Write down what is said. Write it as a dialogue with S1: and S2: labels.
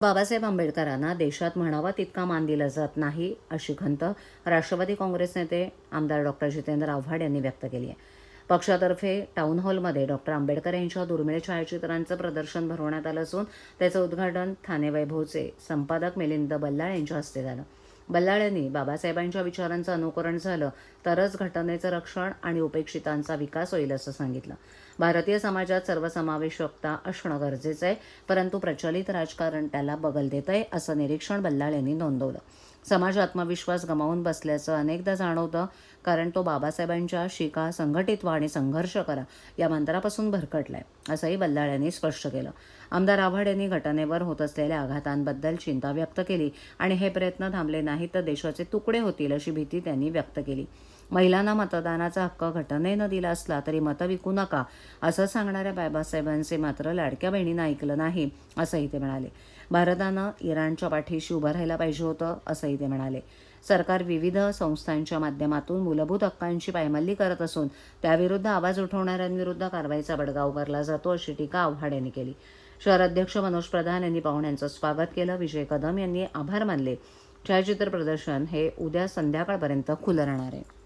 S1: बाबासाहेब आंबेडकरांना देशात म्हणावा तितका मान दिला जात नाही, अशी खंत राष्ट्रवादी काँग्रेस नेते आमदार डॉक्टर जितेंद्र आव्हाड यांनी व्यक्त केली आहे. पक्षातर्फे टाउन हॉलमध्ये डॉक्टर आंबेडकर यांच्या दुर्मिळ छायाचित्रांचं प्रदर्शन भरवण्यात आलं असून त्याचं उद्घाटन ठाणे वैभवचे संपादक मिलिंद बल्लाळ यांच्या हस्ते झालं. बल्लाळ यांनी बाबासाहेबांच्या विचारांचं अनुकरण झालं तरच घटनेचं रक्षण आणि उपेक्षितांचा विकास होईल असं सांगितलं. भारतीय समाजात सर्वसमावेशकता असणं गरजेचं आहे, परंतु प्रचलित राजकारण त्याला बगल देत आहे, असं निरीक्षण बल्लाळ यांनी नोंदवलं. समाज आत्मविश्वास गमावून बसल्याचं अनेकदा जाणवतं, कारण तो बाबासाहेबांच्या शिका संघटित व्हा आणि संघर्ष करा या मंत्रापासून भरकटलाय, असंही बल्लाळ यांनी स्पष्ट केलं. आमदार आव्हाड यांनी घटनेवर होत असलेल्या आघातांबद्दल चिंता व्यक्त केली आणि हे प्रयत्न थांबले नाहीत तर देशाचे तुकडे होतील अशी भीती त्यांनी व्यक्त केली. महिलांना मतदानाचा हक्क घटनेनं दिला असला तरी मतं विकू नका असं सांगणाऱ्या बाबासाहेबांचे मात्र लाडक्या बहिणीनं ऐकलं नाही, असंही ते म्हणाले. भारतानं इराणच्या पाठीशी उभं राहायला पाहिजे होतं, असंही ते म्हणाले. सरकार विविध संस्थांच्या माध्यमातून मूलभूत हक्कांची पायमल्ली करत असून त्याविरुद्ध आवाज उठवणाऱ्यांविरुद्ध कारवाईचा बडगा उगारला जातो, अशी टीका आव्हाड यांनी केली. शहर अध्यक्ष मनोज प्रधान यांनी पाहुण्यांचं स्वागत केलं. विजय कदम यांनी आभार मानले. छायाचित्र प्रदर्शन हे उद्या संध्याकाळपर्यंत खुलं राहणार आहे.